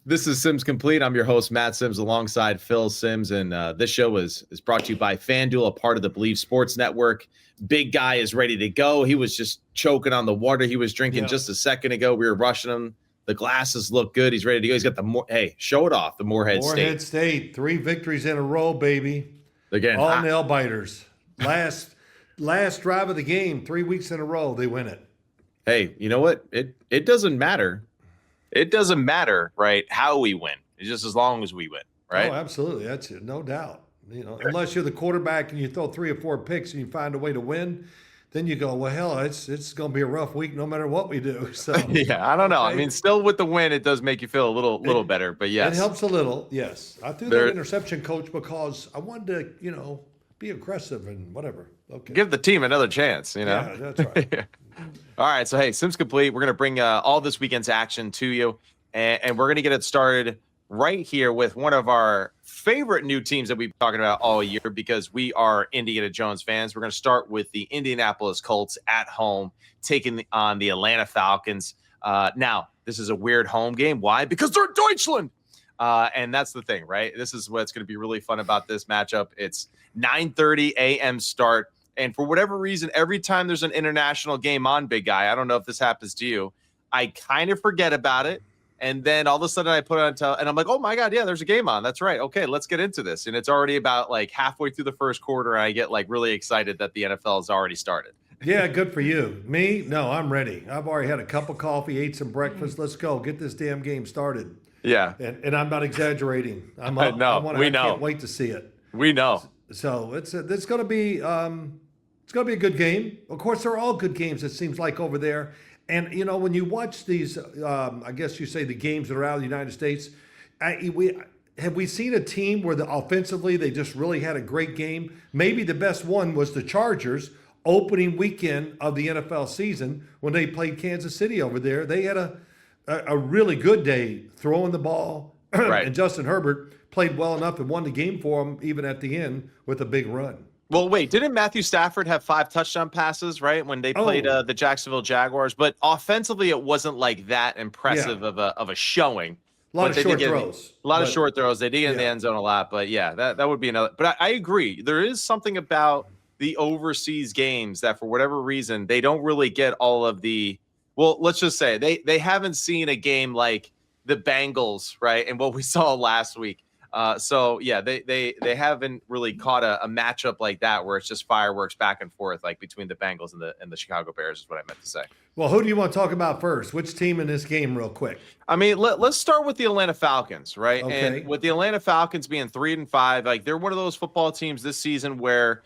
This is Sims Complete. I'm your host, Matt Sims, alongside Phil Sims. And this show is brought to you by FanDuel, a part of the Bleav Sports Network. Big guy is ready to go. He was just choking on the water he was drinking just a second ago. We were rushing him. The glasses look good. He's ready to go. He's got the show it off, the Morehead State. Morehead State, 3 victories in a row, baby. Again, all nail biters. Last drive of the game, 3 weeks in a row, they win it. Hey, you know what? It doesn't matter. It doesn't matter, right, how we win. It's just as long as we win, right? Oh, absolutely. That's it. No doubt. Unless you're the quarterback and you throw 3 or 4 picks and you find a way to win, then you go, well, hell, it's going to be a rough week no matter what we do. So yeah, I don't know. I mean, still with the win, it does make you feel a little better. But yes, it helps a little. Yes, I threw that interception, Coach, because I wanted to, be aggressive and whatever. Okay, give the team another chance. Yeah, that's right. All right, so hey, Sims Complete. We're gonna bring all this weekend's action to you, and we're gonna get it started right here with one of our favorite new teams that we've been talking about all year because we are Indiana Jones fans. We're going to start with the Indianapolis Colts at home, taking on the Atlanta Falcons. Now, this is a weird home game. Why? Because they're in Deutschland. And that's the thing, right? This is what's going to be really fun about this matchup. It's 9:30 a.m. start. And for whatever reason, every time there's an international game on, big guy, I don't know if this happens to you, I kind of forget about it. And then all of a sudden I put it on and I'm like, oh my God, yeah, there's a game on. That's right. Okay, let's get into this. And it's already about like halfway through the first quarter. And I get like really excited that the NFL has already started. Yeah, good for you. Me? No, I'm ready. I've already had a cup of coffee, ate some breakfast. Let's go. Get this damn game started. Yeah. And I'm not exaggerating. I can't wait to see it. We know. So it's going to be a good game. Of course, they're all good games, it seems like, over there. And, when you watch these, I guess you say the games that are out of the United States, have we seen a team where offensively they just really had a great game? Maybe the best one was the Chargers opening weekend of the NFL season when they played Kansas City over there. They had a really good day throwing the ball. Right. And Justin Herbert played well enough and won the game for them even at the end with a big run. Well, wait, didn't Matthew Stafford have 5 touchdown passes, right, when they played the Jacksonville Jaguars? But offensively, it wasn't like that impressive of a showing. A lot of short throws. A lot of short throws. They did get in the end zone a lot. But, yeah, that would be another. But I agree. There is something about the overseas games that, for whatever reason, they don't really get all of the – well, let's just say they haven't seen a game like the Bengals, right, and what we saw last week. So yeah, they haven't really caught a matchup like that where it's just fireworks back and forth like between the Bengals and the Chicago Bears is what I meant to say. Well, who do you want to talk about first? Which team in this game, real quick? I mean, let's start with the Atlanta Falcons, right? Okay. And with the Atlanta Falcons being 3-5, like they're one of those football teams this season where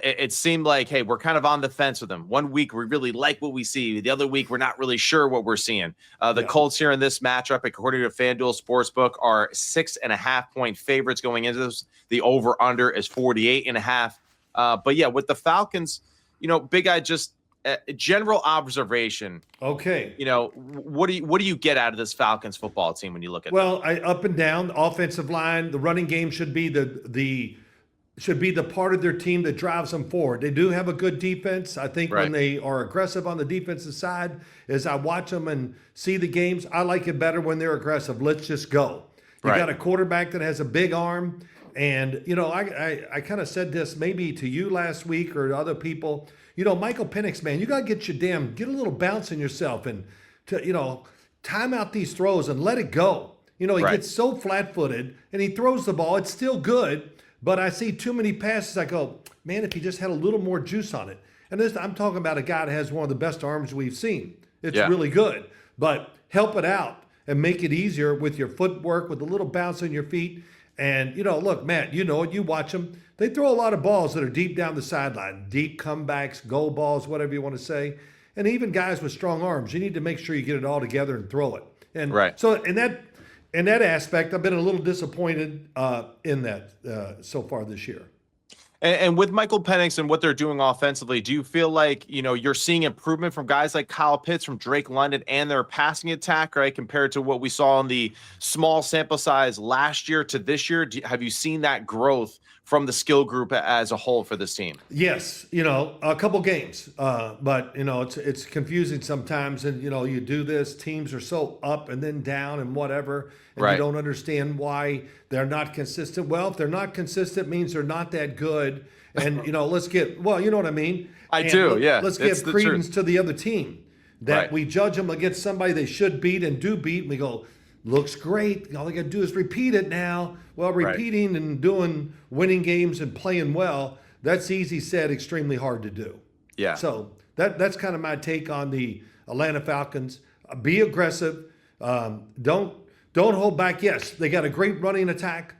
it seemed like, hey, we're kind of on the fence with them. One week we really like what we see. The other week we're not really sure what we're seeing. The Colts here in this matchup, according to FanDuel Sportsbook, are 6.5-point favorites going into this. The over/under is 48.5. But yeah, with the Falcons, Big Guy, just general observation. Okay. What do you get out of this Falcons football team when you look at them? Up and down, the offensive line, the running game should be the part of their team that drives them forward. They do have a good defense. I think when they are aggressive on the defensive side, as I watch them and see the games, I like it better when they're aggressive. Let's just go. You got a quarterback that has a big arm. And, I kind of said this maybe to you last week or to other people. Michael Penix, man, you got to get a little bounce in yourself and, time out these throws and let it go. He gets so flat-footed and he throws the ball. It's still good. But I see too many passes. I go, man, if he just had a little more juice on it. And I'm talking about a guy that has one of the best arms we've seen. It's really good. But help it out and make it easier with your footwork, with a little bounce on your feet. And, look, Matt, you watch them. They throw a lot of balls that are deep down the sideline, deep comebacks, goal balls, whatever you want to say. And even guys with strong arms, you need to make sure you get it all together and throw it. And so in that aspect, I've been a little disappointed in that so far this year. And with Michael Penix and what they're doing offensively, do you feel like, you're seeing improvement from guys like Kyle Pitts, from Drake London, and their passing attack, right, compared to what we saw in the small sample size last year to this year? Have you seen that growth from the skill group as a whole for this team? Yes, a couple games, but it's confusing sometimes, and you do this. Teams are so up and then down and whatever, and Right. you don't understand why they're not consistent. Well, if they're not consistent, it means they're not that good. And let's get you know what I mean. I do, yeah. Let's It's give the credence truth. to the other team that Right. we judge them against somebody they should beat and do beat, and we go, looks great. All they got to do is repeat it now. Well, Right. repeating and winning games and playing well, that's easy said, extremely hard to do. Yeah. So that's kind of my take on the Atlanta Falcons. Be aggressive. Don't hold back. Yes, they got a great running attack.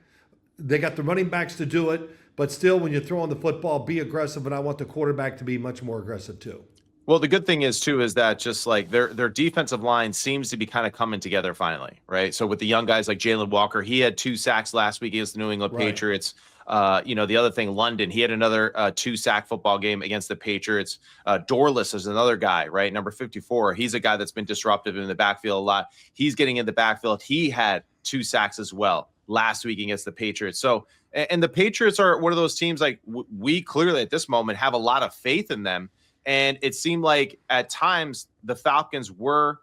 They got the running backs to do it. But still, when you throw on the football, be aggressive. And I want the quarterback to be much more aggressive too. Well, the good thing is too is that just like their defensive line seems to be kind of coming together finally, right? So with the young guys like Jalen Walker, he had 2 sacks last week against the New England Right. Patriots. The other thing, London, he had another 2-sack football game against the Patriots. Dorless is another guy, right? Number 54. He's a guy that's been disruptive in the backfield a lot. He's getting in the backfield. He had 2 sacks as well last week against the Patriots. So, and the Patriots are one of those teams like we clearly at this moment have a lot of faith in them. And it seemed like at times the Falcons were,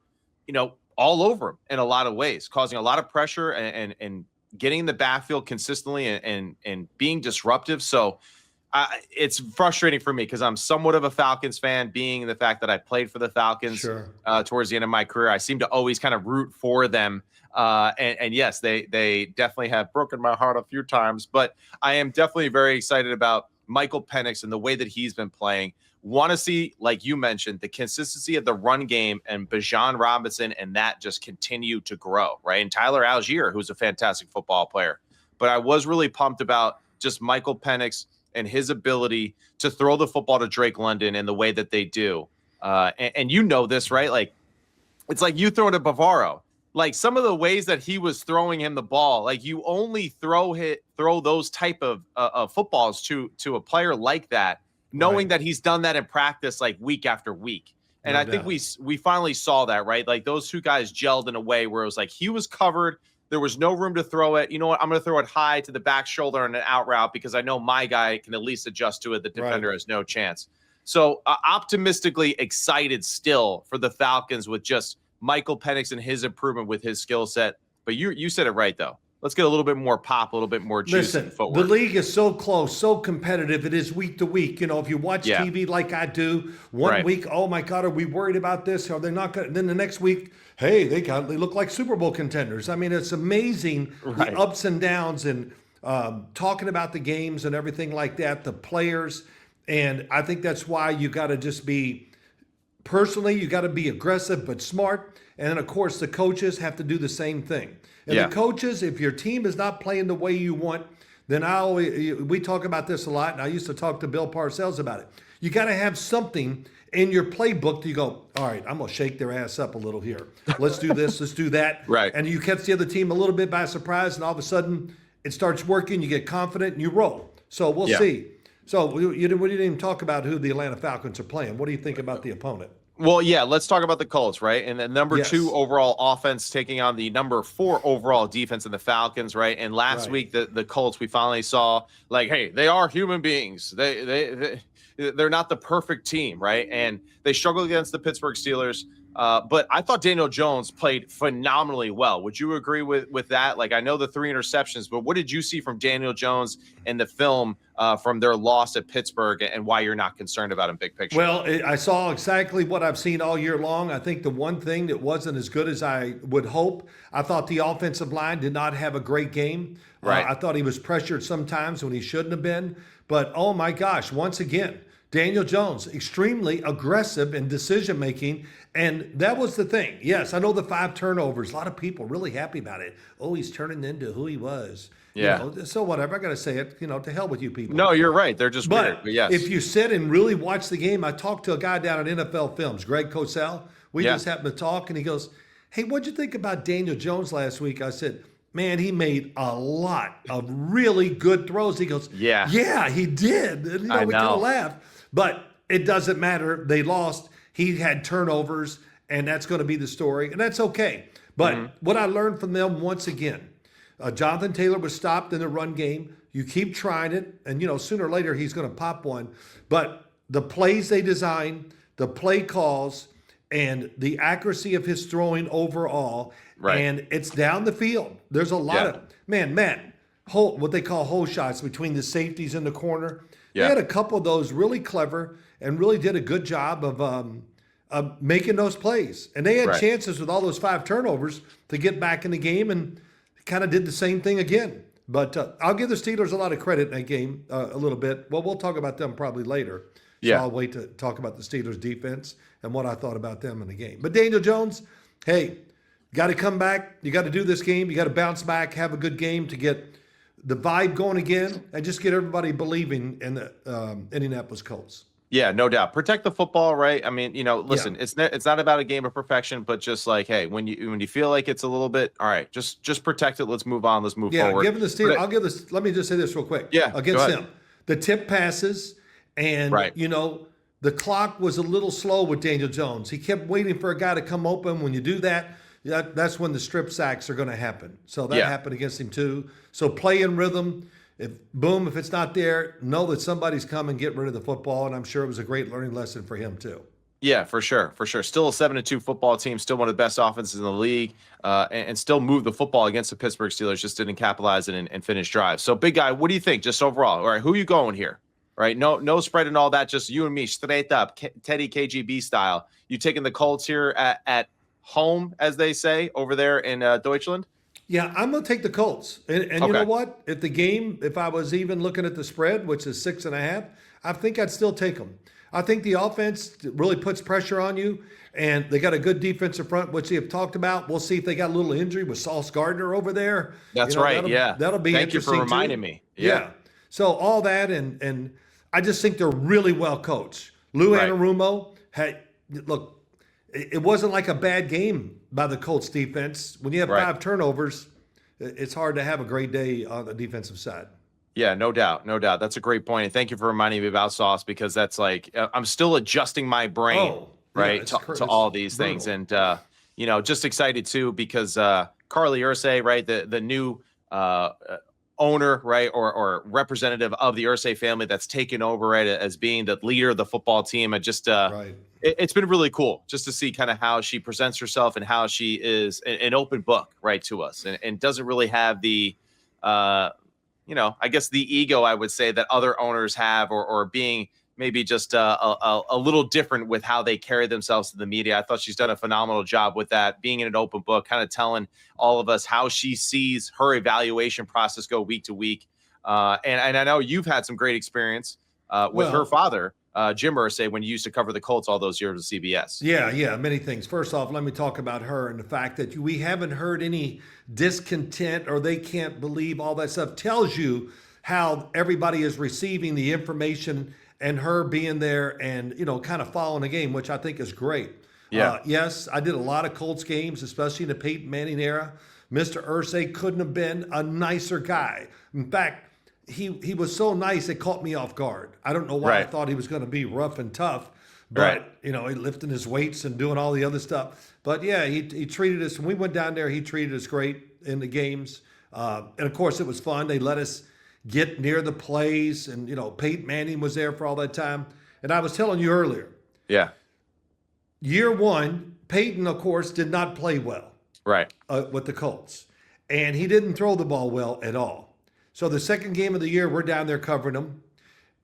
all over them in a lot of ways, causing a lot of pressure and getting in the backfield consistently and being disruptive. So it's frustrating for me because I'm somewhat of a Falcons fan, being the fact that I played for the Falcons towards the end of my career. I seem to always kind of root for them. And yes, they definitely have broken my heart a few times, but I am definitely very excited about Michael Penix and the way that he's been playing. Want to see, like you mentioned, the consistency of the run game and Bijan Robinson and that just continue to grow, right? And Tyler Algier, who's a fantastic football player. But I was really pumped about just Michael Penix and his ability to throw the football to Drake London in the way that they do. And you know this, right? Like, it's like you throw it to Bavaro. Like some of the ways that he was throwing him the ball, like you only throw those type of footballs to a player like that, knowing that he's done that in practice like week after week. And I think we finally saw that, right? Like those two guys gelled in a way where it was like he was covered. There was no room to throw it. You know what? I'm going to throw it high to the back shoulder and an out route because I know my guy can at least adjust to it. The defender has no chance. So optimistically excited still for the Falcons with just Michael Penix and his improvement with his skill set. But you said it right, though. Let's get a little bit more pop, a little bit more juice. Listen, the league is so close, so competitive. It is week to week. If you watch TV like I do, one week, oh my God, are we worried about this? Are they not going to? Then the next week, hey, they look like Super Bowl contenders. I mean, it's amazing the ups and downs and talking about the games and everything like that, the players. And I think that's why you got to just be, personally, you got to be aggressive but smart. And then, of course, the coaches have to do the same thing. And the coaches, if your team is not playing the way you want, then we talk about this a lot, and I used to talk to Bill Parcells about it. You got to have something in your playbook that you go, all right, I'm going to shake their ass up a little here. Let's do this, let's do that. Right. And you catch the other team a little bit by surprise, and all of a sudden it starts working, you get confident, and you roll. So we'll see. So we didn't even talk about who the Atlanta Falcons are playing. What do you think about the opponent? Well, yeah, let's talk about the Colts, right? And the number 2 overall offense taking on the number 4 overall defense in the Falcons, right? And last week, the Colts, we finally saw, like, hey, they are human beings. They're not the perfect team, right? And they struggled against the Pittsburgh Steelers. But I thought Daniel Jones played phenomenally well. Would you agree with that? Like, I know the 3 interceptions, but what did you see from Daniel Jones in the film from their loss at Pittsburgh and why you're not concerned about him big picture? Well, I saw exactly what I've seen all year long. I think the one thing that wasn't as good as I would hope, I thought the offensive line did not have a great game. Right. I thought he was pressured sometimes when he shouldn't have been. But, oh, my gosh, once again, Daniel Jones, extremely aggressive in decision-making. And that was the thing. Yes, I know the 5 turnovers. A lot of people really happy about it. Oh, he's turning into who he was. Yeah. So whatever. I got to say it. To hell with you people. No, you're right. They're just weird. But yes. If you sit and really watch the game, I talked to a guy down at NFL Films, Greg Cosell. We just happened to talk, and he goes, hey, what'd you think about Daniel Jones last week? I said, man, he made a lot of really good throws. He goes, yeah, he did. And, we kind of laughed. But it doesn't matter. They lost. He had turnovers, and that's going to be the story, and that's okay. But what I learned from them once again, Jonathan Taylor was stopped in the run game. You keep trying it, and, sooner or later he's going to pop one. But the plays they design, the play calls, and the accuracy of his throwing overall, and it's down the field. There's a lot of, Matt, what they call hole shots between the safeties in the corner. They had a couple of those really clever and really did a good job of making those plays. And they had chances with all those 5 turnovers to get back in the game, and kind of did the same thing again. But I'll give the Steelers a lot of credit in that game a little bit. Well, we'll talk about them probably later. So I'll wait to talk about the Steelers defense and what I thought about them in the game. But Daniel Jones, hey, got to come back. You got to do this game. You got to bounce back, have a good game to get the vibe going again, and just get everybody believing in the Indianapolis Colts. Yeah, no doubt. Protect the football, right? I mean, listen, it's not about a game of perfection, but just like, hey, when you feel like it's a little bit, all right, just protect it. Let's move on. Let's move forward. Given the Steelers, let me just say this real quick. Yeah, against them, the tip passes, and the clock was a little slow with Daniel Jones. He kept waiting for a guy to come open. When you do that, that's when the strip sacks are going to happen. So that happened against him too. So play in rhythm. If it's not there, know that somebody's coming, get rid of the football, and I'm sure it was a great learning lesson for him too. Yeah, for sure. Still a 7-2 football team, still one of the best offenses in the league, and still moved the football against the Pittsburgh Steelers, just didn't capitalize it and finish drives. So, big guy, what do you think just overall? All right, who are you going here? Right, no spread and all that, just you and me, straight up, Teddy KGB style. You taking the Colts here at home, as they say, over there in Deutschland? Yeah, I'm going to take the Colts. And you know what? If I was even looking at the spread, which is 6.5, I think I'd still take them. I think the offense really puts pressure on you, and they got a good defensive front, which they have talked about. We'll see if they got a little injury with Sauce Gardner over there. That's right, that'll be interesting. Thank you for reminding me. Yeah. So all that, and I just think they're really well coached. Lou Anarumo look, it wasn't like a bad game by the Colts defense. When you have 5 turnovers, it's hard to have a great day on the defensive side. Yeah, no doubt. That's a great point. And thank you for reminding me about Sauce, because that's like, I'm still adjusting my brain, to all these things. And, just excited too, because Carly Ursay, right, the new owner, right, or representative of the Ursay family that's taken over, right, as being the leader of the football team. I just, it's been really cool just to see kind of how she presents herself and how she is an open book, right, to us, and doesn't really have the, I guess the ego, I would say, that other owners have, or being maybe just a little different with how they carry themselves to the media. I thought she's done a phenomenal job with that, being in an open book, kind of telling all of us how she sees her evaluation process go week to week. And I know you've had some great experience with her father, Jim Irsay, when you used to cover the Colts all those years with CBS. Yeah, many things. First off, let me talk about her and the fact that we haven't heard any discontent or they can't believe all that stuff. Tells you how everybody is receiving the information, and her being there and, kind of following the game, which I think is great. Yeah. Yes, I did a lot of Colts games, especially in the Peyton Manning era. Mr. Irsay couldn't have been a nicer guy. In fact, he was so nice it caught me off guard. I don't know why I thought he was going to be rough and tough, but he lifting his weights and doing all the other stuff. But yeah, he treated us. When we went down there, he treated us great in the games, and of course it was fun. They let us get near the plays, and Peyton Manning was there for all that time. And I was telling you earlier, year one, Peyton, of course, did not play well, with the Colts, and he didn't throw the ball well at all. So the second game of the year, we're down there covering them,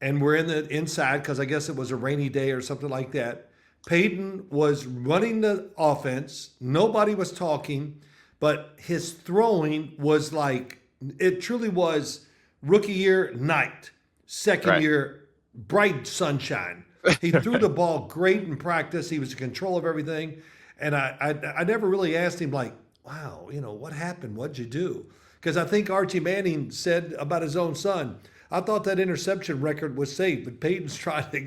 and we're in the inside because I guess it was a rainy day or something like that. Peyton was running the offense. Nobody was talking, but his throwing was like, it truly was rookie year night, second year bright sunshine. He threw the ball great in practice. He was in control of everything. And I never really asked him, like, wow, what happened? What'd you do? Because I think Archie Manning said about his own son, I thought that interception record was safe, but Peyton's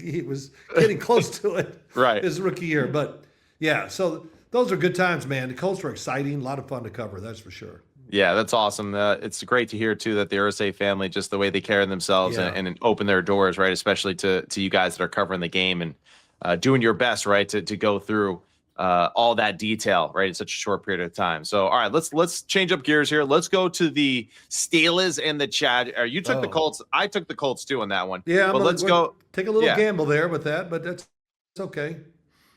he was getting close to it his rookie year. But yeah, so those are good times, man. The Colts were exciting, a lot of fun to cover, that's for sure. Yeah, that's awesome. It's great to hear too that the Ursay family, just the way they carry themselves and open their doors, right? Especially to you guys that are covering the game and doing your best, right, to go through all that detail, right, in such a short period of time. So, all right, let's change up gears here. Let's go to the Steelers and the Chad. You took the Colts. I took the Colts too on that one. Yeah, but let's go take a little gamble there with that, but it's okay.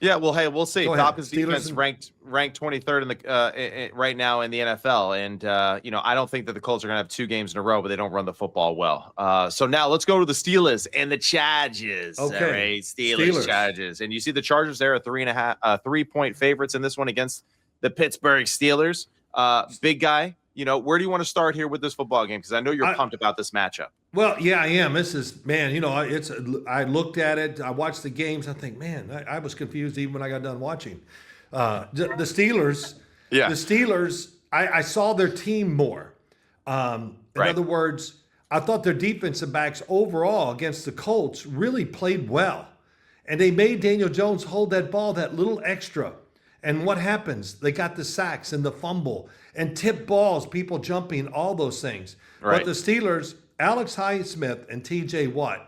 Yeah, well, hey, we'll see. Falcons defense and... ranked 23rd in the right now in the NFL, and I don't think that the Colts are going to have 2 games in a row, but they don't run the football well. So now let's go to the Steelers and the Chargers. Okay, all right, Steelers, Chargers, and you see the Chargers there are 3.5 favorites in this one against the Pittsburgh Steelers. Big guy, where do you want to start here with this football game? Because I know you're pumped about this matchup. Well, yeah, I am. This is, man, I looked at it. I watched the games. I think, man, I was confused even when I got done watching. The Steelers, I saw their team more. In other words, I thought their defensive backs overall against the Colts really played well. And they made Daniel Jones hold that ball that little extra. And what happens? They got the sacks and the fumble and tip balls, people jumping, all those things. Right. But the Steelers, Alex Highsmith and T.J. Watt,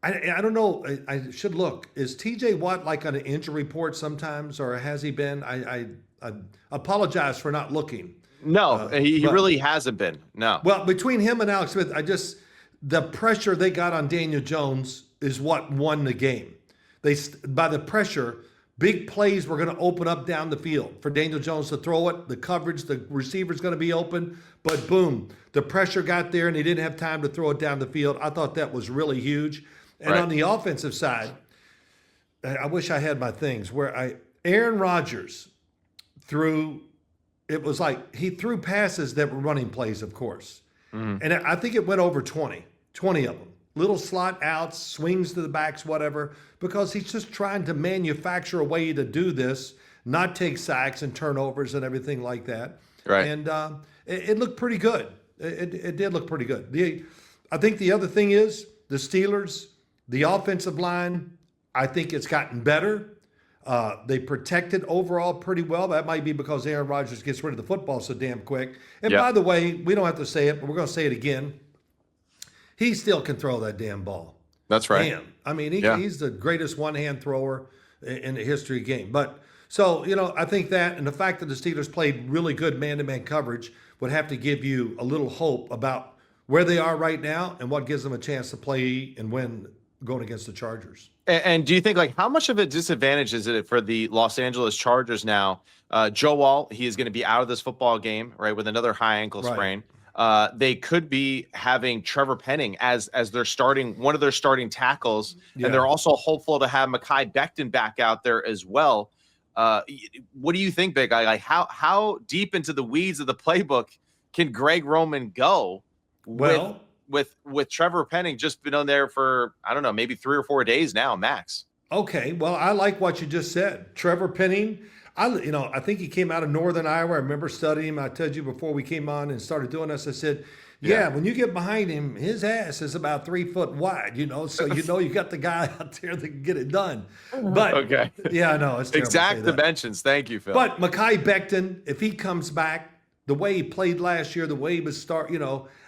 I don't know. I should look. Is T.J. Watt like on an injury report sometimes, or has he been? I apologize for not looking. No, he really hasn't been. No. Well, between him and Alex Smith, the pressure they got on Daniel Jones is what won the game. By the pressure, big plays were going to open up down the field for Daniel Jones to throw it. The coverage, the receiver's going to be open. But boom, the pressure got there and he didn't have time to throw it down the field. I thought that was really huge. And on the offensive side, I wish I had my things where Aaron Rodgers it was like he threw passes that were running plays, of course. Mm-hmm. And I think it went over 20 of them. Little slot outs, swings to the backs, whatever, because he's just trying to manufacture a way to do this, not take sacks and turnovers and everything like that. Right. And it looked pretty good. It did look pretty good. I think the other thing is the Steelers, the offensive line, I think it's gotten better. They protected overall pretty well. That might be because Aaron Rodgers gets rid of the football so damn quick. And by the way, we don't have to say it, but we're going to say it again. He still can throw that damn ball. That's right. Damn. I mean, he's the greatest one-hand thrower in the history of the game. But so, I think that and the fact that the Steelers played really good man-to-man coverage would have to give you a little hope about where they are right now and what gives them a chance to play and win going against the Chargers. And do you think, how much of a disadvantage is it for the Los Angeles Chargers now? Joe Wall, he is going to be out of this football game, right, with another high ankle sprain. They could be having Trevor Penning as one of their starting tackles, and they're also hopeful to have Mekhi Becton back out there as well. What do you think, big guy? How deep into the weeds of the playbook can Greg Roman go? With Trevor Penning just been on there for, I don't know, maybe 3 or 4 days now, max. Okay, well, I like what you just said. Trevor Penning, I think he came out of Northern Iowa. I remember studying him. I told you before we came on and started doing this, I said, when you get behind him, his ass is about 3 foot wide, so you got the guy out there that can get it done. But I know it's exact dimensions. Thank you, Phil. But Mekhi Becton, if he comes back the way he played last year, the way he was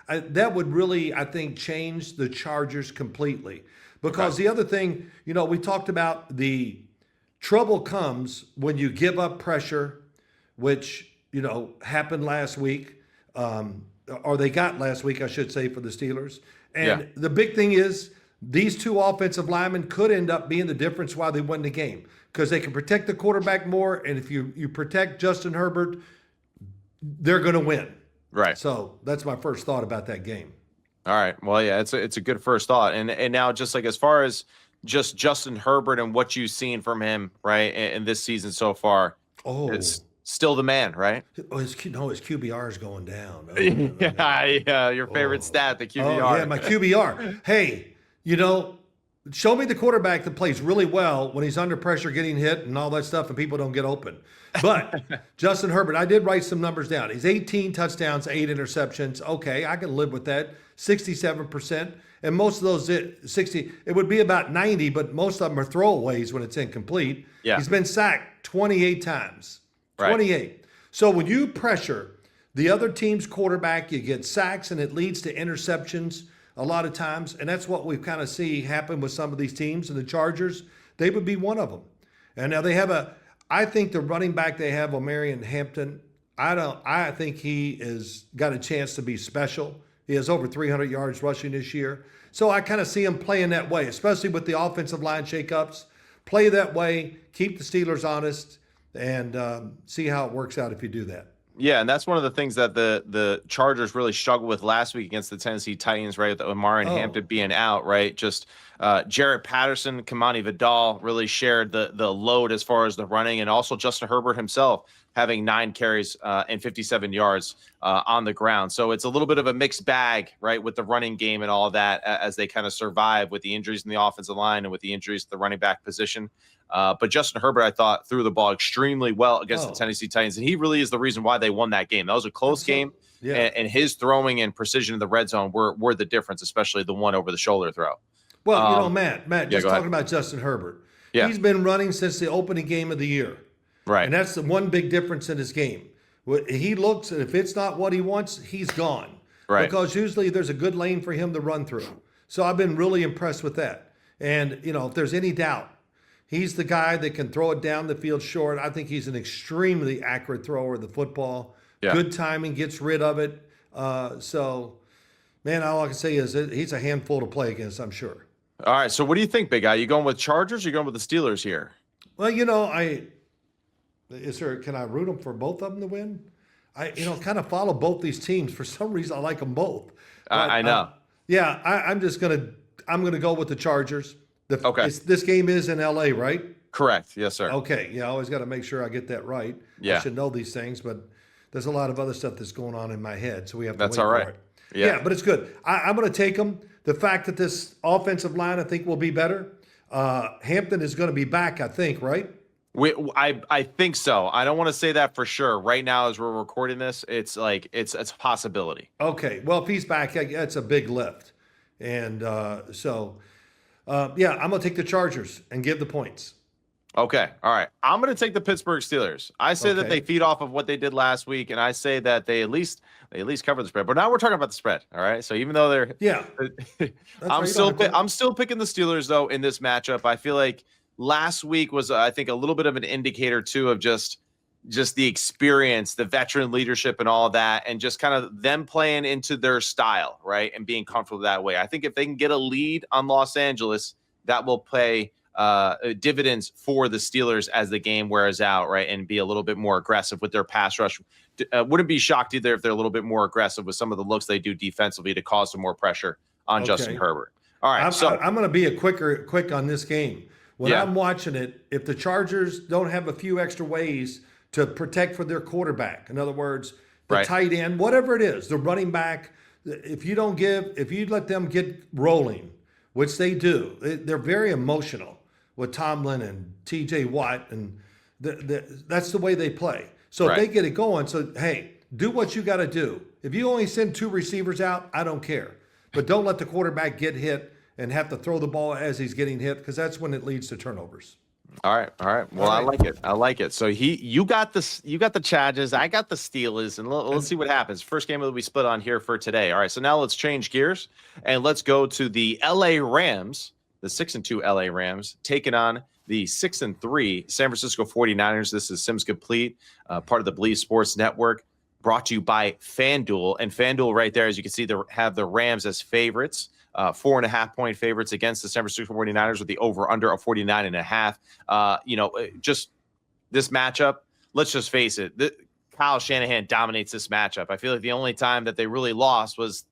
that would really, I think, change the Chargers completely. Because the other thing, we talked about the trouble comes when you give up pressure, which, happened last week, or they got last week, I should say, for the Steelers. And the big thing is these two offensive linemen could end up being the difference why they win the game, because they can protect the quarterback more. And if you protect Justin Herbert, they're going to win. Right. So that's my first thought about that game. All right. Well, yeah, it's a good first thought. And now just as far as just Justin Herbert and what you've seen from him, right, in this season so far, it's still the man, right? His QBR is going down. Your favorite stat, the QBR. Oh, yeah, my QBR. Hey, show me the quarterback that plays really well when he's under pressure getting hit and all that stuff and people don't get open. But Justin Herbert, I did write some numbers down. He's 18 touchdowns, 8 interceptions. Okay, I can live with that. 67%. And most of those 60, it would be about 90, but most of them are throwaways when it's incomplete. Yeah. He's been sacked 28 times. 28. So when you pressure The other team's quarterback, you get sacks and it leads to interceptions a lot of times. And that's what we kind of see happen with some of these teams. And the Chargers, they would be one of them. And now they have I think the running back they have, Omarion Hampton, I think he is got a chance to be special. He has over 300 yards rushing this year. So I kind of see him playing that way, especially with the offensive line shakeups. Play that way, keep the Steelers honest, and see how it works out if you do that. Yeah, and that's one of the things that the Chargers really struggled with last week against the Tennessee Titans, right? With Omarion Hampton being out, right? Just Jarrett Patterson, Kamani Vidal really shared the load as far as the running, and also Justin Herbert himself having 9 carries and 57 yards on the ground. So it's a little bit of a mixed bag, right, with the running game and all of that as they kind of survive with the injuries in the offensive line and with the injuries to the running back position. But Justin Herbert, I thought, threw the ball extremely well against the Tennessee Titans, and he really is the reason why they won that game. That was a close game, and his throwing and precision in the red zone were the difference, especially the one over the shoulder throw. Well, Matt, just talking about Justin Herbert. Yeah. He's been running since the opening game of the year. Right. And that's the one big difference in his game. He looks, if it's not what he wants, he's gone. Right. Because usually there's a good lane for him to run through. So I've been really impressed with that. And, if there's any doubt, he's the guy that can throw it down the field short. I think he's an extremely accurate thrower of the football. Yeah. Good timing, gets rid of it. So, man, all I can say is he's a handful to play against, I'm sure. All right, so what do you think, big guy? You going with Chargers or you going with the Steelers here? Well, can I root them for both of them to win? I kind of follow both these teams. For some reason, I like them both. But, I know. I'm gonna go with the Chargers. Okay. This game is in LA, right? Correct. Yes, sir. Okay. Yeah, I always got to make sure I get that right. Yeah. I should know these things, but there's a lot of other stuff that's going on in my head, so we have to wait for it. Yeah, but it's good. I'm going to take them. The fact that this offensive line, I think, will be better. Hampton is going to be back, I think, right? I think so. I don't want to say that for sure. Right now, as we're recording this, it's a possibility. Okay. Well, if he's back, that's a big lift. And I'm going to take the Chargers and give the points. Okay. All right. I'm going to take the Pittsburgh Steelers. I say that they feed off of what they did last week, and I say that they at least cover the spread. But now we're talking about the spread. All right. So even though I'm still picking the Steelers though in this matchup. I feel like last week was, I think, a little bit of an indicator too of just the experience, the veteran leadership, and all of that, and just kind of them playing into their style, right, and being comfortable that way. I think if they can get a lead on Los Angeles, that will pay dividends for the Steelers as the game wears out, right, and be a little bit more aggressive with their pass rush. Wouldn't be shocked either if they're a little bit more aggressive with some of the looks they do defensively to cause some more pressure on Justin Herbert. All right, I'm going to be quick on this game. When I'm watching it, if the Chargers don't have a few extra ways to protect for their quarterback, in other words, the tight end, whatever it is, the running back, if you let them get rolling, which they do, they're very emotional with Tomlin and TJ Watt, and that's the way they play. So if they get it going, so hey, do what you got to do. If you only send 2 receivers out, I don't care. But don't let the quarterback get hit and have to throw the ball as he's getting hit, because that's when it leads to turnovers. All right. Well, I like it. So you got the Chargers, I got the Steelers, and let's see what happens. First game that we split on here for today. All right. So now let's change gears and let's go to the LA Rams, the 6-2 LA Rams, taking on the 6-3 San Francisco 49ers. This is Sims Complete, part of the Bleav Sports Network, brought to you by FanDuel. And FanDuel right there, as you can see, they have the Rams as favorites. 4.5-point favorites against the San Francisco 49ers with the over-under of 49.5. Just this matchup, let's just face it, Kyle Shanahan dominates this matchup. I feel like the only time that they really lost was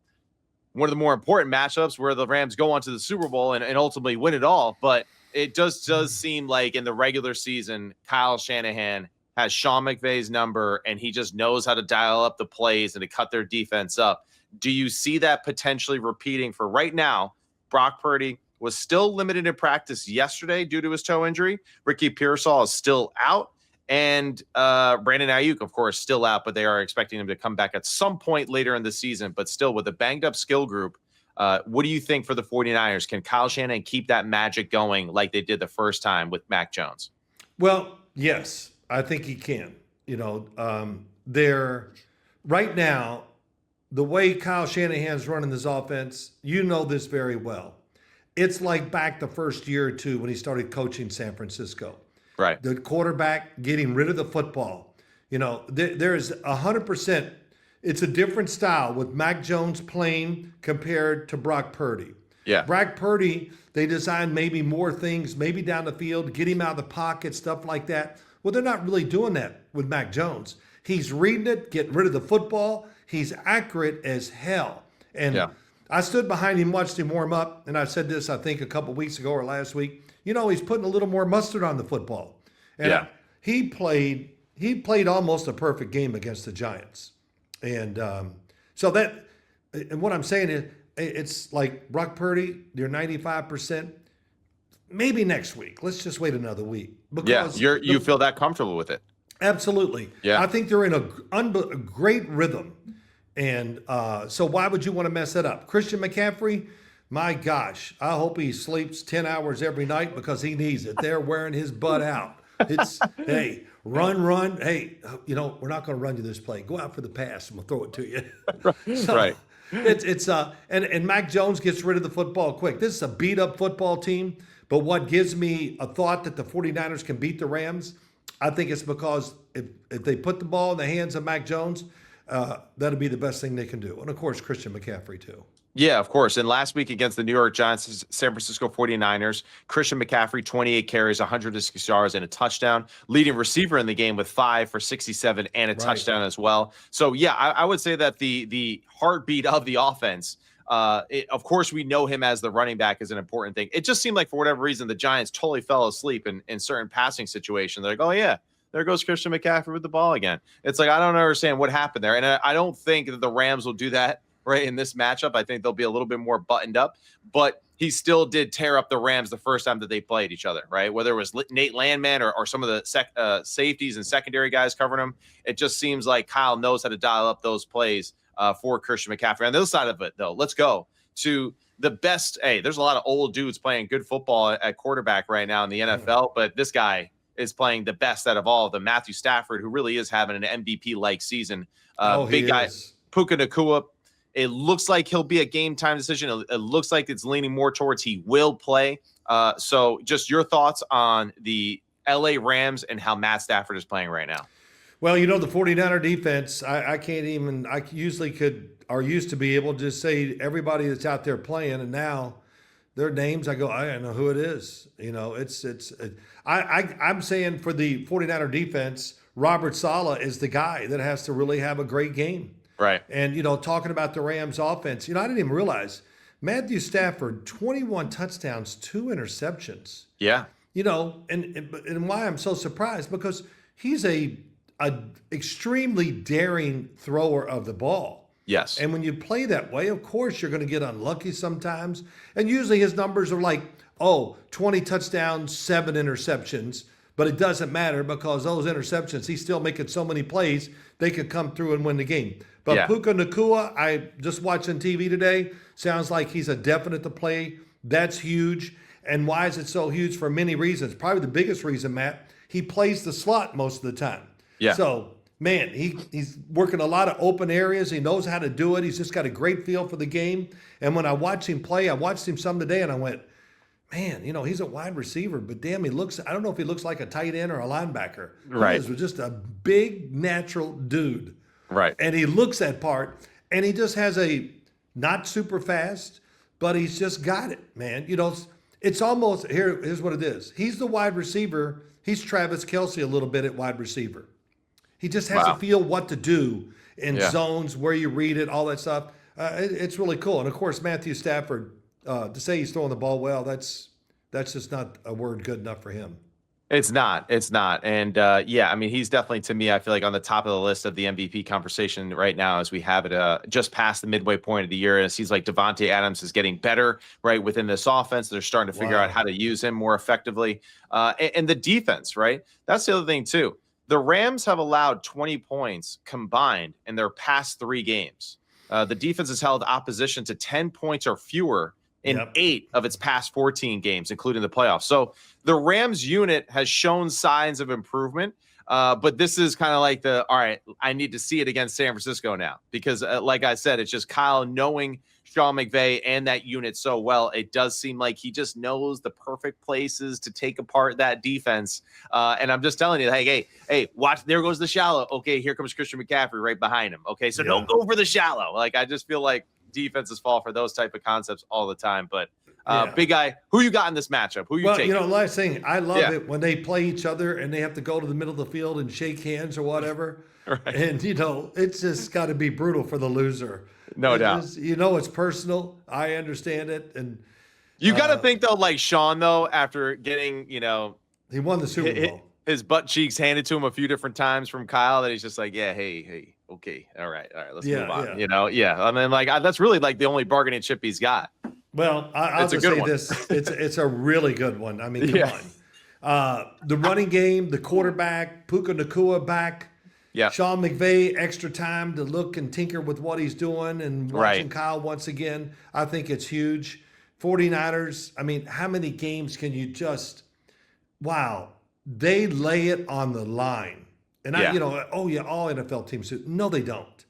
one of the more important matchups where the Rams go on to the Super Bowl and ultimately win it all. But it does seem like in the regular season, Kyle Shanahan has Sean McVay's number, and he just knows how to dial up the plays and to cut their defense up. Do you see that potentially repeating for right now? Brock Purdy was still limited in practice yesterday due to his toe injury. Ricky Pearsall is still out. And Brandon Ayuk, of course, still out, but they are expecting him to come back at some point later in the season. But still, with a banged-up skill group, what do you think for the 49ers? Can Kyle Shanahan keep that magic going like they did the first time with Mac Jones? Well, yes, I think he can. Their right now, the way Kyle Shanahan's running this offense, you know this very well. It's like back the first year or two when he started coaching San Francisco. Right. The quarterback getting rid of the football. There's 100%. It's a different style with Mac Jones playing compared to Brock Purdy. Yeah. Brock Purdy, they designed maybe more things, maybe down the field, get him out of the pocket, stuff like that. Well, they're not really doing that with Mac Jones. He's reading it, getting rid of the football. He's accurate as hell. And I stood behind him, watched him warm up, and I said this, I think, a couple weeks ago or last week. He's putting a little more mustard on the football. And he played almost a perfect game against the Giants. And and what I'm saying is, it's like Brock Purdy, you're 95%. Maybe next week. Let's just wait another week. Because you feel that comfortable with it. Absolutely. Yeah. I think they're in a great rhythm. And so why would you want to mess that up? Christian McCaffrey, my gosh, I hope he sleeps 10 hours every night because he needs it. They're wearing his butt out. It's, hey, run. Hey, we're not going to run you this play. Go out for the pass and we'll throw it to you. Right. And Mac Jones gets rid of the football quick. This is a beat up football team. But what gives me a thought that the 49ers can beat the Rams, I think it's because if they put the ball in the hands of Mac Jones, that'll be the best thing they can do. And, of course, Christian McCaffrey, too. Yeah, of course. And last week against the New York Giants, San Francisco 49ers, Christian McCaffrey, 28 carries, 106 yards, and a touchdown. Leading receiver in the game with 5 for 67 and a touchdown as well. So, yeah, I would say that the heartbeat of the offense, of course, we know him as the running back is an important thing. It just seemed like for whatever reason, the Giants totally fell asleep in certain passing situations. They're like, oh, yeah. There goes Christian McCaffrey with the ball again. It's like, I don't understand what happened there. And I don't think that the Rams will do that right in this matchup. I think they'll be a little bit more buttoned up, but he still did tear up the Rams the first time that they played each other, right? Whether it was Nate Landman or some of the safeties and secondary guys covering him, it just seems like Kyle knows how to dial up those plays for Christian McCaffrey. On the other side of it, though, let's go to the best. Hey, there's a lot of old dudes playing good football at quarterback right now in the NFL, but this guy is playing the best out of all of them. Matthew Stafford, who really is having an MVP-like season. Big guy, Puka Nacua. It looks like he'll be a game-time decision. It looks like it's leaning more towards he will play. So just your thoughts on the L.A. Rams and how Matt Stafford is playing right now. Well, the 49er defense, I can't even – I usually used to be able to just say everybody that's out there playing, and now – their names, I go, I don't know who it is. I'm saying for the 49er defense, Robert Saleh is the guy that has to really have a great game. Right. And, talking about the Rams offense, I didn't even realize Matthew Stafford, 21 touchdowns, 2 interceptions. Yeah. And why I'm so surprised, because he's a extremely daring thrower of the ball. Yes. And when you play that way, of course, you're going to get unlucky sometimes. And usually his numbers are like, 20 touchdowns, 7 interceptions. But it doesn't matter because those interceptions, he's still making so many plays, they could come through and win the game. But Puka Nacua, I just watching TV today, sounds like he's a definite to play. That's huge. And why is it so huge? For many reasons. Probably the biggest reason, Matt, he plays the slot most of the time. Yeah. So, man, he's working a lot of open areas. He knows how to do it. He's just got a great feel for the game. And when I watch him play, I watched him some today, and I went, man, he's a wide receiver, but damn, I don't know if he looks like a tight end or a linebacker. Right. He is just a big, natural dude. Right. And he looks that part, and he just has a not super fast, but he's just got it, man. It's almost, here's what it is. He's the wide receiver. He's Travis Kelce a little bit at wide receiver. He just has to feel what to do in zones, where you read it, all that stuff. It's really cool. And, of course, Matthew Stafford, to say he's throwing the ball well, that's just not a word good enough for him. It's not. And, he's definitely, to me, I feel like on the top of the list of the MVP conversation right now as we have it just past the midway point of the year. And it seems like Devontae Adams is getting better, right, within this offense. They're starting to figure out how to use him more effectively. And the defense, right? That's the other thing, too. The Rams have allowed 20 points combined in their past 3 games. The defense has held opposition to 10 points or fewer in 8 of its past 14 games, including the playoffs. So the Rams unit has shown signs of improvement. But this is kind of like all right, I need to see it against San Francisco now because, like I said, it's just Kyle knowing Sean McVay and that unit so well. It does seem like he just knows the perfect places to take apart that defense. And I'm just telling you, hey, watch, there goes the shallow. Okay, here comes Christian McCaffrey right behind him. Okay, so don't go for the shallow. Like, I just feel like defenses fall for those type of concepts all the time. But big guy, who you got in this matchup? Who you taking? Last thing, I love it when they play each other and they have to go to the middle of the field and shake hands or whatever. Right. And, it's just got to be brutal for the loser. No doubt. It's personal. I understand it. And you got to think, though, like Sean, though, after getting, he won the Super Bowl. His butt cheeks handed to him a few different times from Kyle that he's just like, yeah, hey, okay, all right, let's move on. Yeah. I mean, like, that's really like the only bargaining chip he's got. Well, I'll just say this: it's a really good one. I mean, come on. The running game, the quarterback, Puka Nacua back. Yeah. Sean McVay, extra time to look and tinker with what he's doing and watching Kyle once again. I think it's huge. 49ers, I mean, how many games can you just they lay it on the line. And all NFL teams do. No, they don't.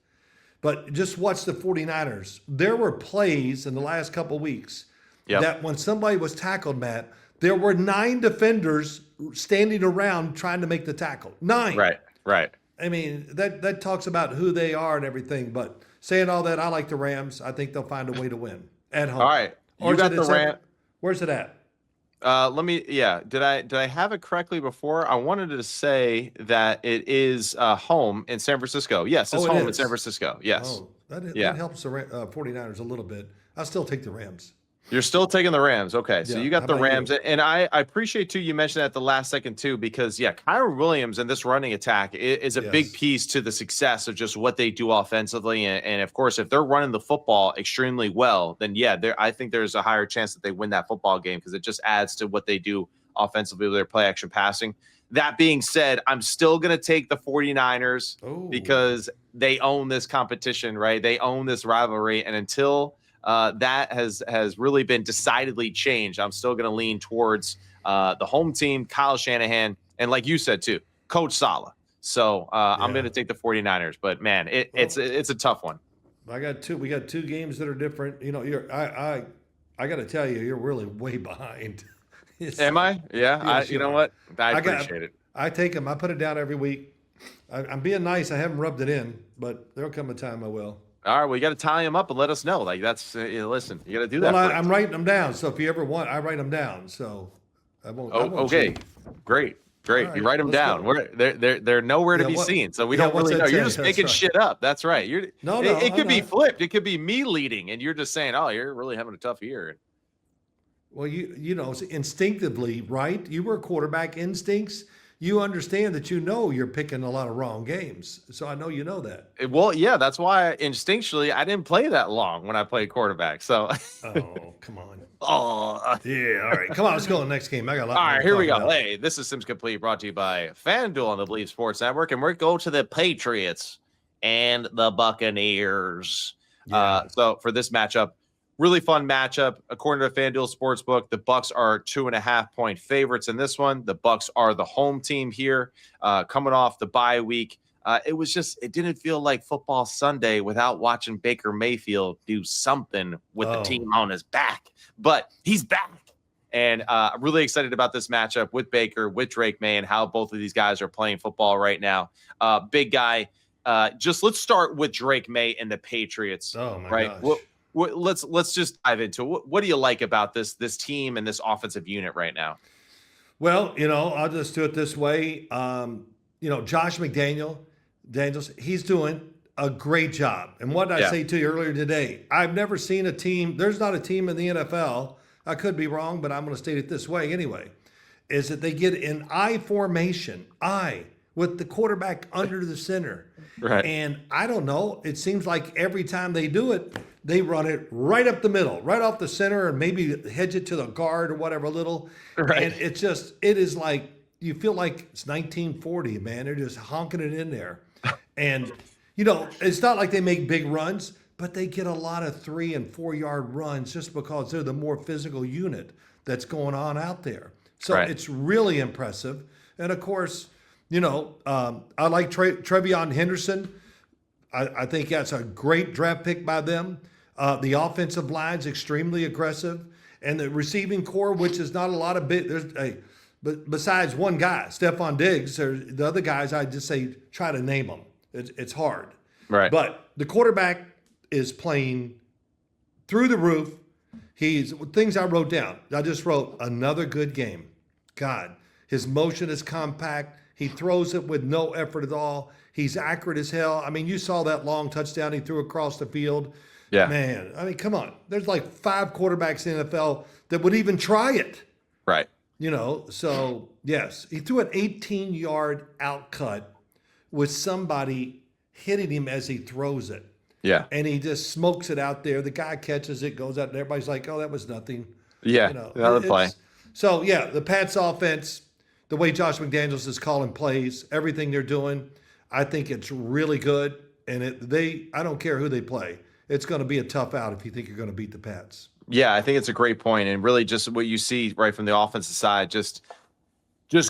But just watch the 49ers. There were plays in the last couple of weeks that when somebody was tackled, Matt, there were 9 defenders standing around trying to make the tackle. 9. Right. I mean, that talks about who they are and everything. But saying all that, I like the Rams. I think they'll find a way to win at home. All right. You got the Rams. Where's it at? Did I have it correctly before? I wanted to say that it is home in San Francisco. Yes, it's home in San Francisco. Yes. Oh, that helps the 49ers a little bit. I'll still take the Rams. You're still taking the Rams. Okay. So you got the Rams. You? And I appreciate, too, you mentioned that at the last second, too, because, Kyron Williams and this running attack is a big piece to the success of just what they do offensively. And, of course, if they're running the football extremely well, then, I think there's a higher chance that they win that football game because it just adds to what they do offensively with their play action passing. That being said, I'm still going to take the 49ers because they own this competition, right? They own this rivalry. And until that has really been decidedly changed, I'm still going to lean towards the home team, Kyle Shanahan, and like you said too, Coach Saleh. So I'm going to take the 49ers. But man, it's a tough one. We got 2 games that are different. I got to tell you, you're really way behind. Am I? Yeah. You know what? I appreciate it. I take them. I put it down every week. I'm being nice. I haven't rubbed it in, but there'll come a time I will. All right, well, you got to tally them up and let us know. Like, that's listen, you got to do that. Well, I'm writing them down. So if you ever want, I write them down. So I won't. Okay, great. Right, you write them down. They're nowhere to be seen, so we don't really know. You're just making shit up. That's right. It could be flipped. It could be me leading, and you're just saying, "Oh, you're really having a tough year." Well, instinctively, right? You were quarterback instincts. You understand that you're picking a lot of wrong games. So I know you know that. Well, yeah, that's why instinctually I didn't play that long when I played quarterback. So oh, come on. Oh. Yeah, all right. Come on, let's go to the next game. I got a lot. All right, here we go. Hey, this is Sims Complete, brought to you by FanDuel on the Bleav Sports Network. And we're going to the Patriots and the Buccaneers. Yeah. So for this matchup, really fun matchup. According to FanDuel Sportsbook, the Bucs are 2.5-point favorites in this one. The Bucs are the home team here, coming off the bye week. It didn't feel like football Sunday without watching Baker Mayfield do something with the team on his back. But he's back. And I'm really excited about this matchup with Baker, with Drake May, and how both of these guys are playing football right now. Big guy. Let's start with Drake May and the Patriots. Oh, my gosh. Well, Let's just dive into it. What do you like about this team and this offensive unit right now? Well, I'll just do it this way. Josh McDaniels, he's doing a great job. And what did I say to you earlier today? I've never seen a team. There's not a team in the NFL. I could be wrong, but I'm going to state it this way anyway. Is that they get an I formation, with the quarterback under the center. Right. And I don't know. It seems like every time they do it, they run it right up the middle, right off the center, and maybe hedge it to the guard or whatever little. Right. And it is like, you feel like it's 1940, man. They're just honking it in there. And, it's not like they make big runs, but they get a lot of 3 and 4 yard runs just because they're the more physical unit that's going on out there. So It's really impressive. And of course, I like Trevion Henderson. I think that's a great draft pick by them. The offensive line's extremely aggressive, and the receiving core, which is not a lot of but besides one guy, Stephon Diggs, the other guys, I just say try to name them. It's hard, Right. But the quarterback is playing through the roof. Things I wrote down. I just wrote another good game. God, his motion is compact. He throws it with no effort at all. He's accurate as hell. I mean, you saw that long touchdown he threw across the field. Yeah. Man, I mean, come on. There's like 5 quarterbacks in the NFL that would even try it. Right. So yes, he threw an 18-yard outcut with somebody hitting him as he throws it. Yeah. And he just smokes it out there. The guy catches it, goes out, and everybody's like, oh, that was nothing. Yeah. Another play. So, yeah, the Pats offense, the way Josh McDaniels is calling plays, everything they're doing, I think it's really good. And I don't care who they play. It's going to be a tough out if you think you're going to beat the Pats. Yeah, I think it's a great point. And really just what you see right from the offensive side, just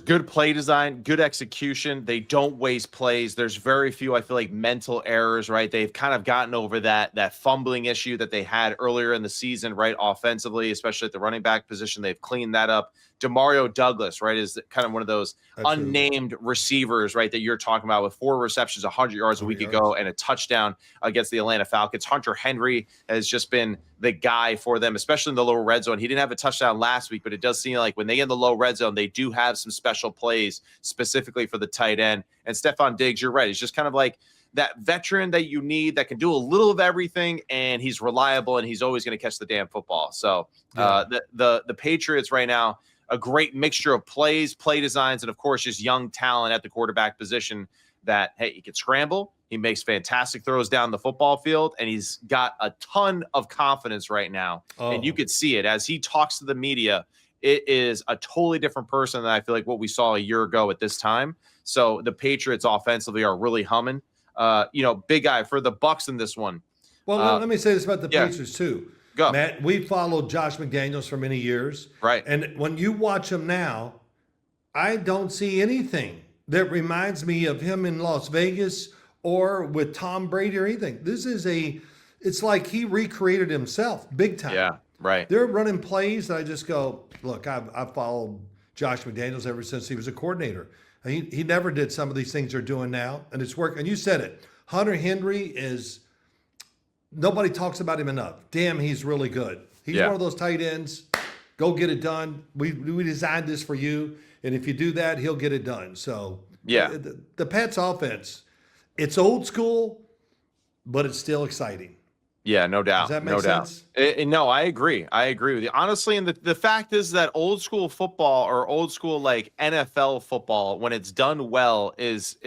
good play design, good execution. They don't waste plays. There's very few, I feel like, mental errors, right? They've kind of gotten over that fumbling issue that they had earlier in the season, right? Offensively, especially at the running back position. They've cleaned that up. Demario Douglas, right, is kind of one of those unnamed receivers, right, that you're talking about with 4 receptions, 100 yards a week ago, and a touchdown against the Atlanta Falcons. Hunter Henry has just been the guy for them, especially in the lower red zone. He didn't have a touchdown last week, but it does seem like when they get in the low red zone, they do have some special plays specifically for the tight end. And Stephon Diggs, you're right. He's just kind of like that veteran that you need that can do a little of everything, and he's reliable, and he's always going to catch the damn football. So the Patriots right now, a great mixture of plays, play designs, and, of course, just young talent at the quarterback position that, hey, he can scramble. He makes fantastic throws down the football field, and he's got a ton of confidence right now. And you could see it as he talks to the media. It is a totally different person than I feel like what we saw a year ago at this time. So the Patriots offensively are really humming. Big guy for the Bucs in this one. Well, let me say this about the Patriots too. Go. Matt, we followed Josh McDaniels for many years. Right. And when you watch him now, I don't see anything that reminds me of him in Las Vegas or with Tom Brady or anything. It's like he recreated himself big time. Yeah, right. They're running plays that I just go, look, I've followed Josh McDaniels ever since he was a coordinator. He never did some of these things they're doing now, and it's working. And you said it. Hunter Henry is – nobody talks about him enough. Damn, he's really good. He's one of those tight ends. Go get it done. We designed this for you, and if you do that, he'll get it done. So the Pats offense, it's old school, but it's still exciting. Yeah, no doubt. Does that make sense? No, I agree. I agree with you. Honestly, and the fact is that old school football or old school like NFL football, when it's done well, is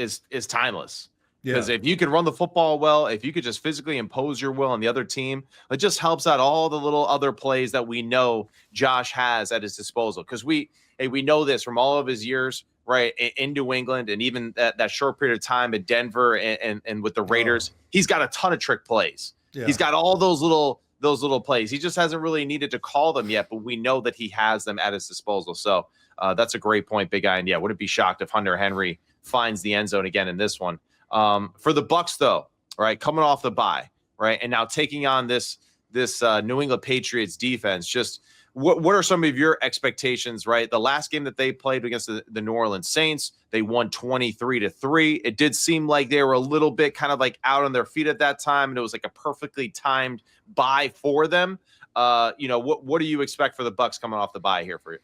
timeless. Because if you could run the football well, if you could just physically impose your will on the other team, it just helps out all the little other plays that we know Josh has at his disposal. Because we know this from all of his years, right, in New England, and even that short period of time at Denver and with the Raiders. He's got a ton of trick plays. Yeah. He's got all those little plays. He just hasn't really needed to call them yet, but we know that he has them at his disposal. So that's a great point, Big Guy. And yeah, wouldn't be shocked if Hunter Henry finds the end zone again in this one. For the Bucs, though, right, coming off the bye, right, and now taking on this New England Patriots defense, just what are some of your expectations, right? The last game that they played against the New Orleans Saints, they won 23-3. It did seem like they were a little bit kind of like out on their feet at that time, and it was like a perfectly timed bye for them. What do you expect for the Bucs coming off the bye here for you?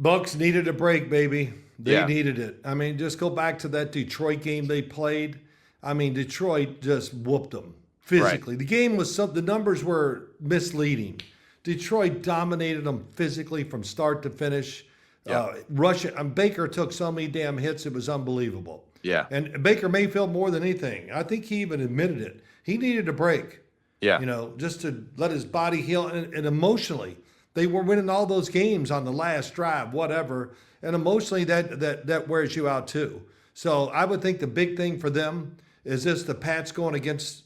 Bucs needed a break, baby. They needed it. I mean, just go back to that Detroit game they played. I mean, Detroit just whooped them physically. Right. The game was the numbers were misleading. Detroit dominated them physically from start to finish. Baker took so many damn hits, it was unbelievable. Yeah. And Baker Mayfield, more than anything, I think he even admitted it. He needed a break. Yeah. Just to let his body heal and emotionally. They were winning all those games on the last drive, whatever. And emotionally, that wears you out too. So I would think the big thing for them is the Pats going against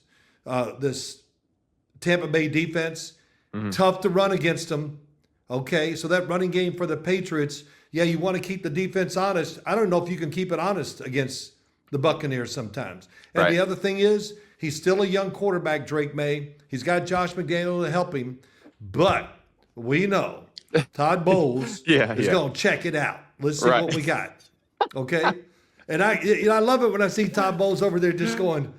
this Tampa Bay defense. Mm-hmm. Tough to run against them. Okay, so that running game for the Patriots, Yeah, you want to keep the defense honest. I don't know if you can keep it honest against the Buccaneers sometimes. And Right. the other thing is, he's still a young quarterback, Drake May. He's got Josh McDaniels to help him. But we know Todd Bowles is going to check it out. Let's see what we got. Okay? And I love it when I see Todd Bowles over there just going,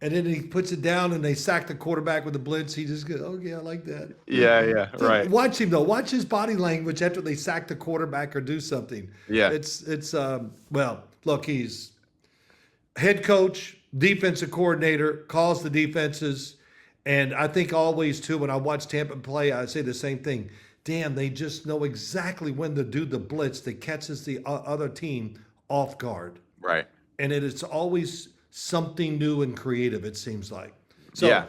and then he puts it down and they sack the quarterback with the blitz. He just goes, oh, yeah, I like that. Yeah, right. Watch him, though. Watch his body language after they sack the quarterback or do something. Yeah. It's well, look, he's head coach, defensive coordinator, calls the defenses. And I think always, too, when I watch Tampa play, I say the same thing. Damn, they just know exactly when to do the blitz that catches the other team off guard. Right. And it's always something new and creative, it seems like. So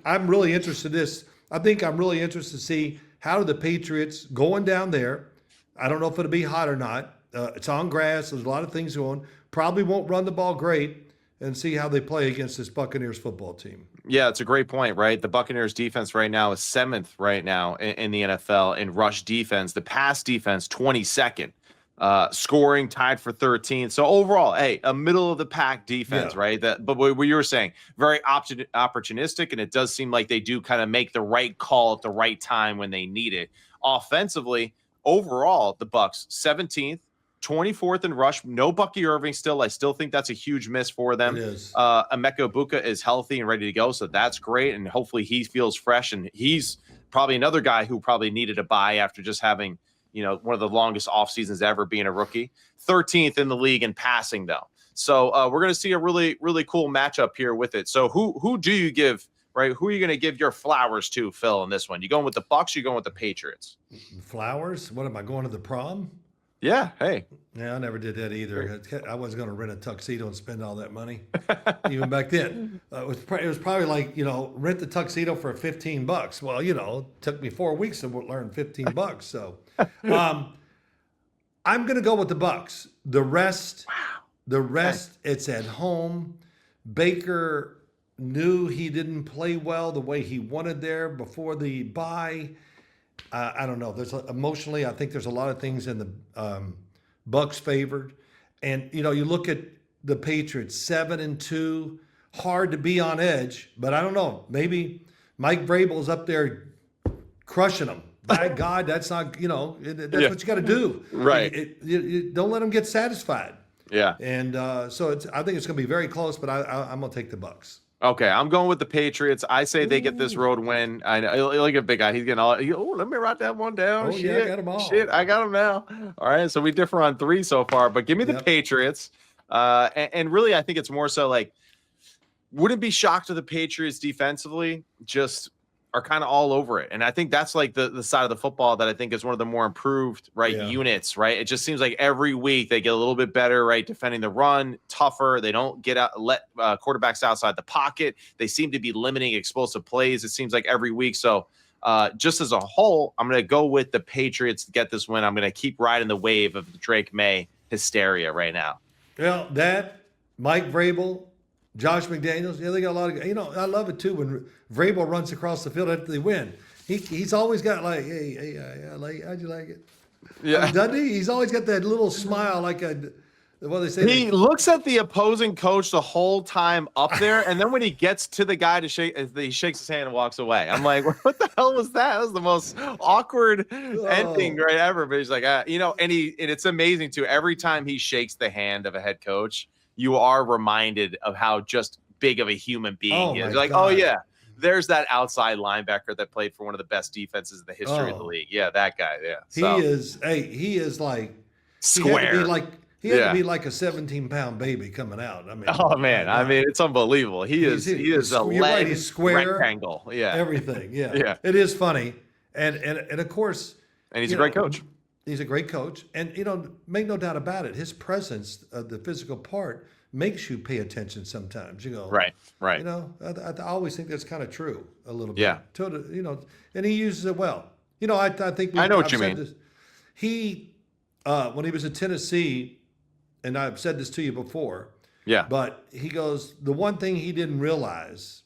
I'm really interested in this. I think I'm really interested to see how the Patriots going down there. I don't know if it'll be hot or not. It's on grass. There's a lot of things going. Probably won't run the ball great, and see how they play against this Buccaneers football team. Yeah, it's a great point, right? The Buccaneers defense right now is 7th right now in the NFL in rush defense. The pass defense, 22nd. Scoring tied for 13th. So overall, a middle of the pack defense, right? But what you were saying, very opportunistic, and it does seem like they do kind of make the right call at the right time when they need it. Offensively, overall, the Bucs 17th, 24th in rush. No Bucky Irving still. I still think that's a huge miss for them. It is. Emeka Egbuka is healthy and ready to go, so that's great, and hopefully he feels fresh, and he's probably another guy who probably needed a bye after just having one of the longest off seasons ever being a rookie. 13th in the league in passing, though. So we're going to see a really, really cool matchup here with it. So who do you give, right? Who are you going to give your flowers to, Phil, in this one? You going with the Bucs or you going with the Patriots? Flowers? What am I going to the prom? Yeah, hey. Yeah, I never did that either. I wasn't going to rent a tuxedo and spend all that money, even back then. It was probably like, rent the tuxedo for $15. Well, it took me 4 weeks to learn $15. So I'm going to go with the Bucs. The rest, it's at home. Baker knew he didn't play well the way he wanted there before the bye. I don't know. Emotionally, I think there's a lot of things in the Bucs favored. And, you look at the Patriots, 7-2, hard to be on edge. But I don't know. Maybe Mike Vrabel's up there crushing them. By God, that's not, that's what you got to do. Right. You don't let them get satisfied. Yeah. And so I think it's going to be very close, but I'm going to take the Bucs. Okay, I'm going with the Patriots. I say they get this road win. I know, look at big guy. He's getting all. Let me write that one down. Yeah, I got them all. Shit, I got them now. All right, so we differ on 3 so far, but give me the Patriots. And really, I think it's more so like, wouldn't be shocked to the Patriots defensively. Just are kind of all over it. And I think that's like the side of the football that I think is one of the more improved, units, right? It just seems like every week they get a little bit better, right? Defending the run, tougher. They don't let quarterbacks outside the pocket. They seem to be limiting explosive plays, it seems like every week. So just as a whole, I'm going to go with the Patriots to get this win. I'm going to keep riding the wave of the Drake May hysteria right now. Well, Mike Vrabel, Josh McDaniels, they got a lot of, I love it too when Vrabel runs across the field after they win. He's always got like, hey, how'd you like it? Yeah. Doesn't he? He's always got that little smile like they say. He looks at the opposing coach the whole time up there, and then when he gets to the guy to shake, he shakes his hand and walks away. I'm like, what the hell was that? That was the most awkward ending ever. But he's like, and it's amazing too. Every time he shakes the hand of a head coach, you are reminded of how just big of a human being he is. You're like, God. Oh yeah, there's that outside linebacker that played for one of the best defenses in the history of the league. Yeah, that guy. Yeah, he is like square. He had to be like a 17-pound baby coming out. I mean, oh man, it's unbelievable. He is a lead he's square, rectangle. Yeah, everything. Yeah, yeah. It is funny, and of course, and he's a great coach. He's a great coach, and make no doubt about it. His presence, the physical part, makes you pay attention. Sometimes right. I always think that's kind of true a little bit. Yeah. And he uses it well. I think I know what you mean. He when he was at Tennessee, and I've said this to you before. Yeah. But he goes, the one thing he didn't realize,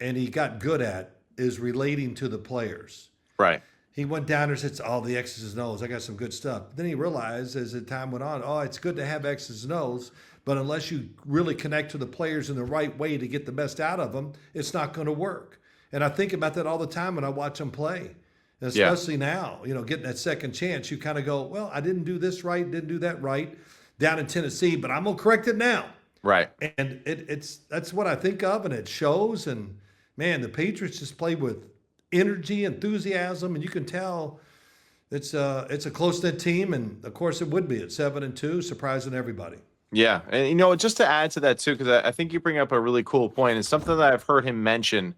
and he got good at, is relating to the players. Right. he went down there and said, "All the X's and O's. I got some good stuff." Then he realized as the time went on, oh, it's good to have X's and O's, but unless you really connect to the players in the right way to get the best out of them, it's not going to work. And I think about that all the time when I watch them play, especially now, getting that second chance. You kind of go, well, I didn't do this right, didn't do that right down in Tennessee, but I'm going to correct it now. Right. And that's what I think of, and it shows. And, man, the Patriots just play with energy, enthusiasm, and you can tell it's a close-knit team, and, of course, it would be at 7-2, surprising everybody. Yeah, and just to add to that too, because I think you bring up a really cool point, and something that I've heard him mention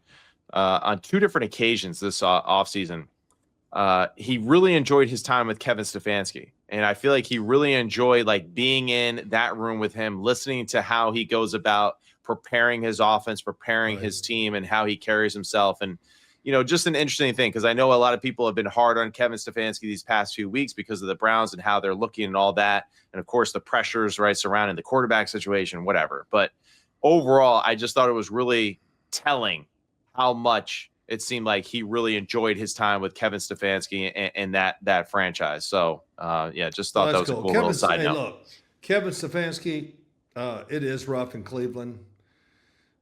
on 2 different occasions this offseason. He really enjoyed his time with Kevin Stefanski, and I feel like he really enjoyed being in that room with him, listening to how he goes about preparing his offense, preparing his team, and how he carries himself. And just an interesting thing, because I know a lot of people have been hard on Kevin Stefanski these past few weeks because of the Browns and how they're looking and all that. And, of course, the pressures surrounding the quarterback situation, whatever. But overall, I just thought it was really telling how much it seemed like he really enjoyed his time with Kevin Stefanski and that franchise. So, just thought that was cool. A cool little side note. Look, Kevin Stefanski, it is rough in Cleveland.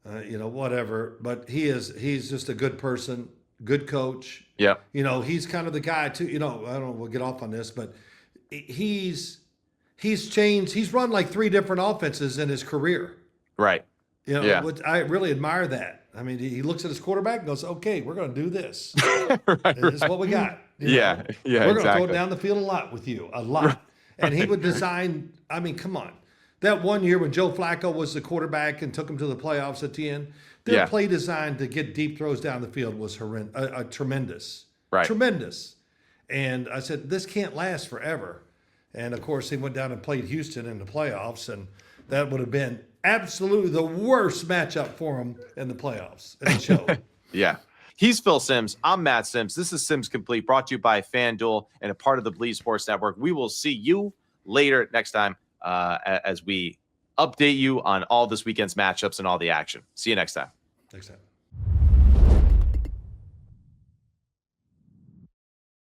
Whatever, but he's just a good person, good coach. Yeah. He's kind of the guy too, I don't know, we'll get off on this, but he's changed. He's run 3 different offenses in his career. Right. I really admire that. I mean, he looks at his quarterback and goes, okay, we're going to do this. This is what we got. Yeah. We're going to throw it down the field a lot with you, a lot. And he would design, I mean, come on. That one year when Joe Flacco was the quarterback and took him to the playoffs at the end, their play design to get deep throws down the field was tremendous. Right. Tremendous. And I said, this can't last forever. And, of course, he went down and played Houston in the playoffs, and that would have been absolutely the worst matchup for him in the playoffs. And it showed. Yeah. He's Phil Simms. I'm Matt Simms. This is Simms Complete, brought to you by FanDuel and a part of the Bleav Sports Network. We will see you later next time. As we update you on all this weekend's matchups and all the action. See you next time. Next time.